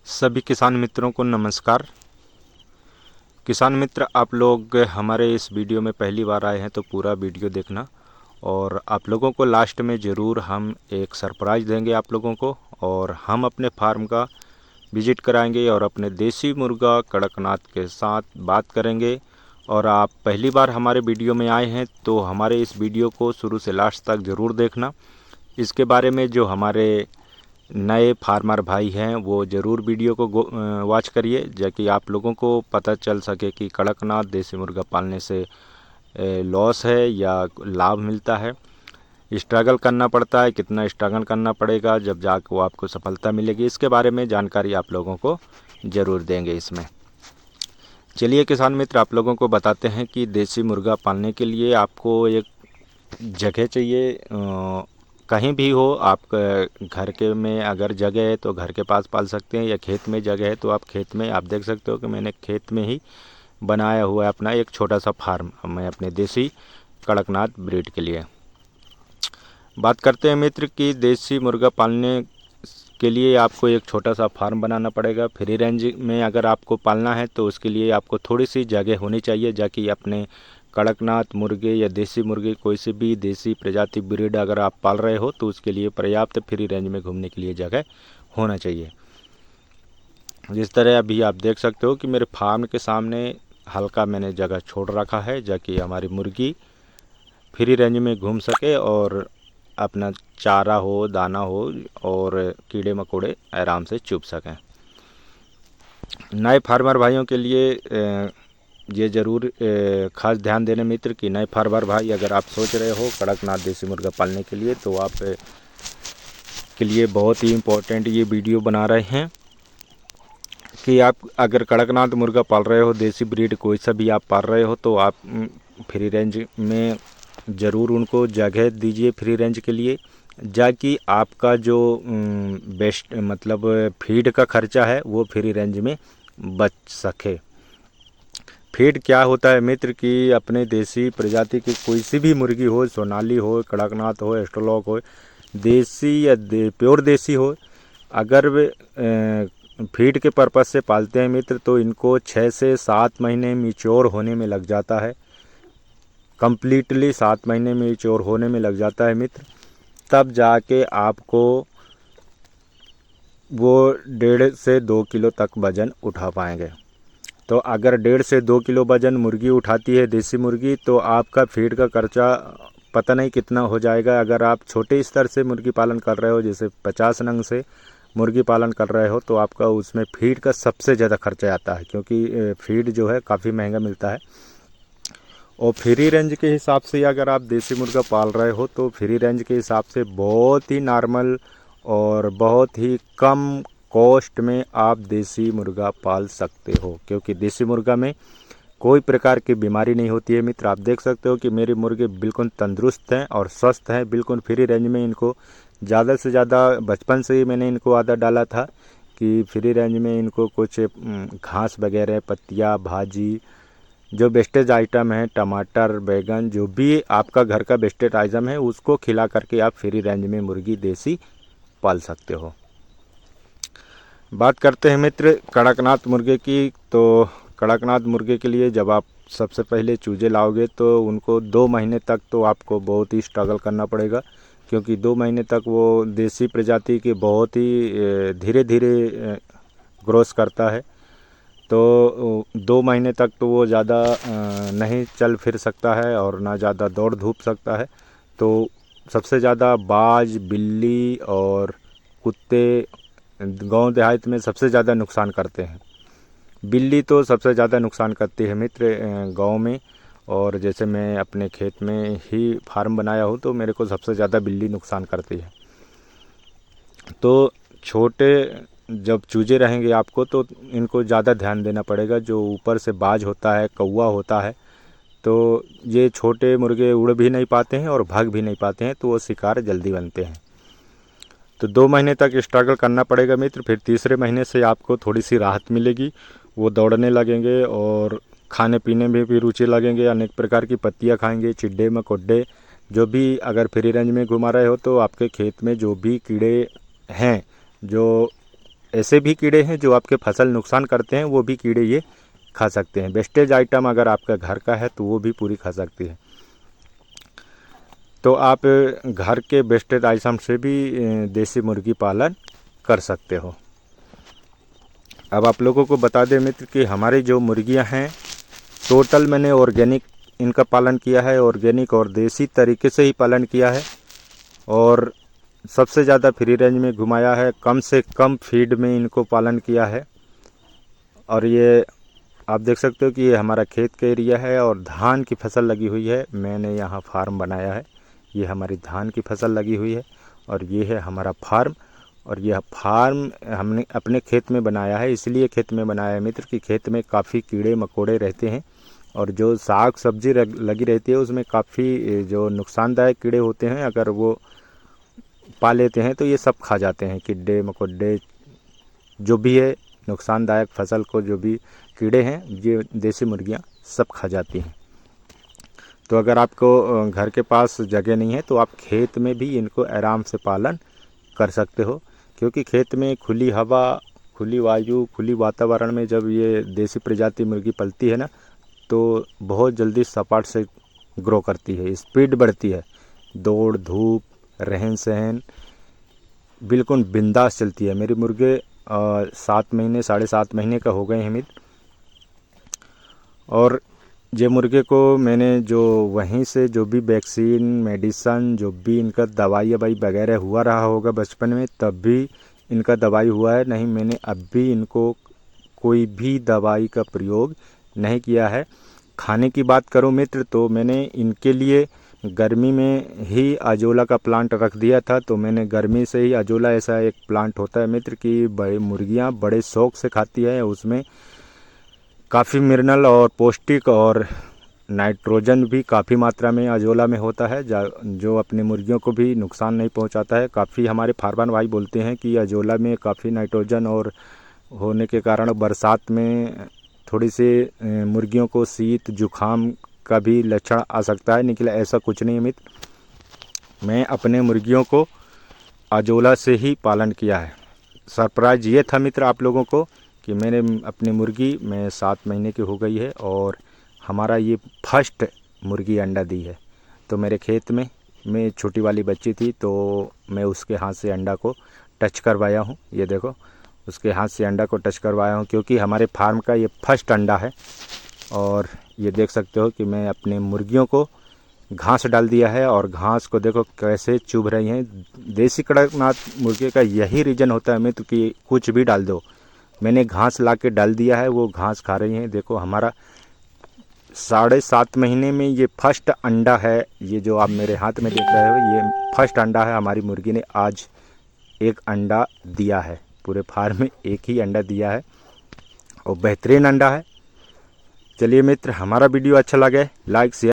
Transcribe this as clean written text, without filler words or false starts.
सभी किसान मित्रों को नमस्कार। किसान मित्र, आप लोग हमारे इस वीडियो में पहली बार आए हैं तो पूरा वीडियो देखना, और आप लोगों को लास्ट में ज़रूर हम एक सरप्राइज़ देंगे आप लोगों को, और हम अपने फार्म का विज़िट कराएंगे और अपने देसी मुर्गा कड़कनाथ के साथ बात करेंगे। और आप पहली बार हमारे वीडियो में आए हैं तो हमारे इस वीडियो को शुरू से लास्ट तक ज़रूर देखना। इसके बारे में जो हमारे नए फार्मर भाई हैं वो ज़रूर वीडियो को वॉच करिए, ताकि आप लोगों को पता चल सके कि कड़कनाथ देसी मुर्गा पालने से लॉस है या लाभ मिलता है, स्ट्रगल करना पड़ता है, कितना स्ट्रगल करना पड़ेगा, जब जाकर वो आपको सफलता मिलेगी। इसके बारे में जानकारी आप लोगों को ज़रूर देंगे इसमें। चलिए किसान मित्र, आप लोगों को बताते हैं कि देसी मुर्गा पालने के लिए आपको एक जगह चाहिए। कहीं भी हो, आप घर के में अगर जगह है तो घर के पास पाल सकते हैं, या खेत में जगह है तो आप खेत में, आप देख सकते हो कि मैंने खेत में ही बनाया हुआ है अपना एक छोटा सा फार्म, मैं अपने देसी कड़कनाथ ब्रीड के लिए। बात करते हैं मित्र कि देसी मुर्गा पालने के लिए आपको एक छोटा सा फार्म बनाना पड़ेगा। फ्री रेंज में अगर आपको पालना है तो उसके लिए आपको थोड़ी सी जगह होनी चाहिए, जाकि अपने कड़कनाथ मुर्गे या देसी मुर्गे कोई से भी देसी प्रजाति ब्रीड अगर आप पाल रहे हो तो उसके लिए पर्याप्त फ्री रेंज में घूमने के लिए जगह होना चाहिए। जिस तरह अभी आप देख सकते हो कि मेरे फार्म के सामने हल्का मैंने जगह छोड़ रखा है, जाकि हमारी मुर्गी फ्री रेंज में घूम सके और अपना चारा हो, दाना हो और कीड़े मकोड़े आराम से चुभ सकें। नए फार्मर भाइयों के लिए ये ज़रूर खास ध्यान देने मित्र कि नए फार्मर भाई अगर आप सोच रहे हो कड़कनाथ देसी मुर्गा पालने के लिए, तो आप के लिए बहुत ही इम्पोर्टेंट ये वीडियो बना रहे हैं कि आप अगर कड़कनाथ मुर्गा पाल रहे हो, देसी ब्रीड कोई सा भी आप पाल रहे हो, तो आप फ्री रेंज में ज़रूर उनको जगह दीजिए फ्री रेंज के लिए, जाकि आपका जो बेस्ट मतलब फीड का खर्चा है वो फ्री रेंज में बच सके। फीड क्या होता है मित्र कि अपने देसी प्रजाति की कोई सी भी मुर्गी हो, सोनाली हो, कड़कनाथ हो, एस्ट्रोलॉक हो, देसी या प्योर देसी हो, अगर वे फीड के पर्पज़ से पालते हैं मित्र तो इनको 6 से 7 महीने मैच्योर होने में लग जाता है। कंप्लीटली 7 महीने मैच्योर होने में लग जाता है मित्र, तब जाके आपको वो 1.5 से 2 किलो तक वज़न उठा पाएंगे। तो अगर 1.5 से 2 किलो वज़न मुर्गी उठाती है देसी मुर्गी, तो आपका फीड का खर्चा पता नहीं कितना हो जाएगा। अगर आप छोटे स्तर से मुर्गी पालन कर रहे हो, जैसे 50 नंग से मुर्गी पालन कर रहे हो, तो आपका उसमें फीड का सबसे ज़्यादा खर्चा आता है, क्योंकि फीड जो है काफ़ी महंगा मिलता है। और फ्री रेंज के हिसाब से अगर आप देसी मुर्गा पाल रहे हो तो फ्री रेंज के हिसाब से बहुत ही नॉर्मल और बहुत ही कम कॉस्ट में आप देसी मुर्गा पाल सकते हो, क्योंकि देसी मुर्गा में कोई प्रकार की बीमारी नहीं होती है मित्र। आप देख सकते हो कि मेरे मुर्गे बिल्कुल तंदुरुस्त हैं और स्वस्थ हैं, बिल्कुल फ्री रेंज में। इनको ज़्यादा से ज़्यादा बचपन से ही मैंने इनको आदत डाला था कि फ्री रेंज में इनको कुछ घास वगैरह, पत्तियाँ, भाजी, जो वेस्टेज आइटम है, टमाटर, बैगन, जो भी आपका घर का वेस्टेज आइटम है उसको खिला करके आप फ्री रेंज में मुर्गी देसी पाल सकते हो। बात करते हैं मित्र कड़कनाथ मुर्गे की। तो कड़कनाथ मुर्गे के लिए जब आप सबसे पहले चूजे लाओगे तो उनको 2 महीने तक तो आपको बहुत ही स्ट्रगल करना पड़ेगा, क्योंकि 2 महीने तक वो देसी प्रजाति के बहुत ही धीरे धीरे ग्रोथ करता है। तो 2 महीने तक तो वो ज़्यादा नहीं चल फिर सकता है और ना ज़्यादा दौड़ धूप सकता है। तो सबसे ज़्यादा बाज, बिल्ली और कुत्ते गांव देहात में सबसे ज़्यादा नुकसान करते हैं। बिल्ली तो सबसे ज़्यादा नुकसान करती है मित्र गांव में, और जैसे मैं अपने खेत में ही फार्म बनाया हूँ तो मेरे को सबसे ज़्यादा बिल्ली नुकसान करती है। तो छोटे जब चूजे रहेंगे आपको तो इनको ज़्यादा ध्यान देना पड़ेगा। जो ऊपर से बाज होता है, कौवा होता है, तो ये छोटे मुर्गे उड़ भी नहीं पाते हैं और भाग भी नहीं पाते हैं, तो वो शिकार जल्दी बनते हैं। तो 2 महीने तक स्ट्रगल करना पड़ेगा मित्र। फिर तीसरे महीने से आपको थोड़ी सी राहत मिलेगी, वो दौड़ने लगेंगे और खाने पीने में भी रुचि लगेंगे, अनेक प्रकार की पत्तियाँ खाएंगे, चिड्डे मकोड्डे जो भी। अगर फ्री रेंज में घुमा रहे हो तो आपके खेत में जो भी कीड़े हैं, जो ऐसे भी कीड़े हैं जो आपके फसल नुकसान करते हैं, वो भी कीड़े ये खा सकते हैं। वेस्टेज आइटम अगर आपका घर का है तो वो भी पूरी खा सकती है। तो आप घर के वेस्टेज आइटम से भी देसी मुर्गी पालन कर सकते हो। अब आप लोगों को बता दें मित्र कि हमारी जो मुर्गियां हैं टोटल मैंने ऑर्गेनिक इनका पालन किया है, ऑर्गेनिक और देसी तरीके से ही पालन किया है, और सबसे ज़्यादा फ्री रेंज में घुमाया है, कम से कम फीड में इनको पालन किया है। और ये आप देख सकते हो कि ये हमारा खेत का एरिया है और धान की फसल लगी हुई है। मैंने यहाँ फार्म बनाया है, ये हमारी धान की फसल लगी हुई है और ये है हमारा फार्म। और यह फार्म हमने अपने खेत में बनाया है, इसलिए खेत में बनाया है मित्र कि खेत में काफ़ी कीड़े मकोड़े रहते हैं और जो साग सब्जी लगी रहती है उसमें काफ़ी जो नुकसानदायक कीड़े होते हैं, अगर वो पा लेते हैं तो ये सब खा जाते हैं। कीड़े मकोड़े जो भी है नुकसानदायक फसल को, जो भी कीड़े हैं ये देसी मुर्गियां सब खा जाती हैं। तो अगर आपको घर के पास जगह नहीं है तो आप खेत में भी इनको आराम से पालन कर सकते हो, क्योंकि खेत में खुली हवा, खुली वायु, खुली वातावरण में जब ये देसी प्रजाति मुर्गी पलती है ना तो बहुत जल्दी सपाट से ग्रो करती है, स्पीड बढ़ती है, दौड़ धूप रहन सहन बिल्कुल बिंदास चलती है। मेरी मुर्गे 7 महीने 7.5 महीने का हो गए हैं मित्र, और ये मुर्गे को मैंने जो वहीं से जो भी वैक्सीन मेडिसन जो भी इनका दवाई वगैरह हुआ रहा होगा बचपन में तब भी इनका दवाई हुआ है, नहीं मैंने अब भी इनको कोई भी दवाई का प्रयोग नहीं किया है। खाने की बात करूं मित्र तो मैंने इनके लिए गर्मी में ही अजोला का प्लांट रख दिया था। तो मैंने गर्मी से ही अजोला ऐसा एक प्लांट होता है मित्र कि बड़ी मुर्गियां बड़े शौक से खाती है, उसमें काफ़ी मिनरल और पौष्टिक और नाइट्रोजन भी काफ़ी मात्रा में अजोला में होता है, जो अपनी मुर्गियों को भी नुकसान नहीं पहुंचाता है। काफ़ी हमारे फार्मर भाई बोलते हैं कि अजोला में काफ़ी नाइट्रोजन और होने के कारण बरसात में थोड़ी सी मुर्गियों को शीत जुखाम का भी लक्षण आ सकता है, लेकिन ऐसा कुछ नहीं है मित्र। मैं अपने मुर्गियों को अजोला से ही पालन किया है। सरप्राइज ये था मित्र आप लोगों को कि मैंने अपनी मुर्गी में 7 महीने की हो गई है और हमारा ये फर्स्ट मुर्गी अंडा दी है। तो मेरे खेत में छोटी वाली बच्ची थी तो मैं उसके हाथ से अंडा को टच करवाया हूँ। ये देखो उसके हाथ से अंडा को टच करवाया हूँ क्योंकि हमारे फार्म का ये फर्स्ट अंडा है। और ये देख सकते हो कि मैं अपने मुर्गियों को घास डाल दिया है और घास को देखो कैसे चुभ रही हैं। देसी कड़कनाथ मुर्गे का यही रीज़न होता है मित्र कि कुछ भी डाल दो, मैंने घास ला के डाल दिया है, वो घास खा रही हैं। देखो हमारा 7.5 महीने में ये फर्स्ट अंडा है, ये जो आप मेरे हाथ में देख रहे हो ये फर्स्ट अंडा है। हमारी मुर्गी ने आज एक अंडा दिया है, पूरे फार्म में एक ही अंडा दिया है और बेहतरीन अंडा है। चलिए मित्र, हमारा वीडियो अच्छा लगे लाइक शेयर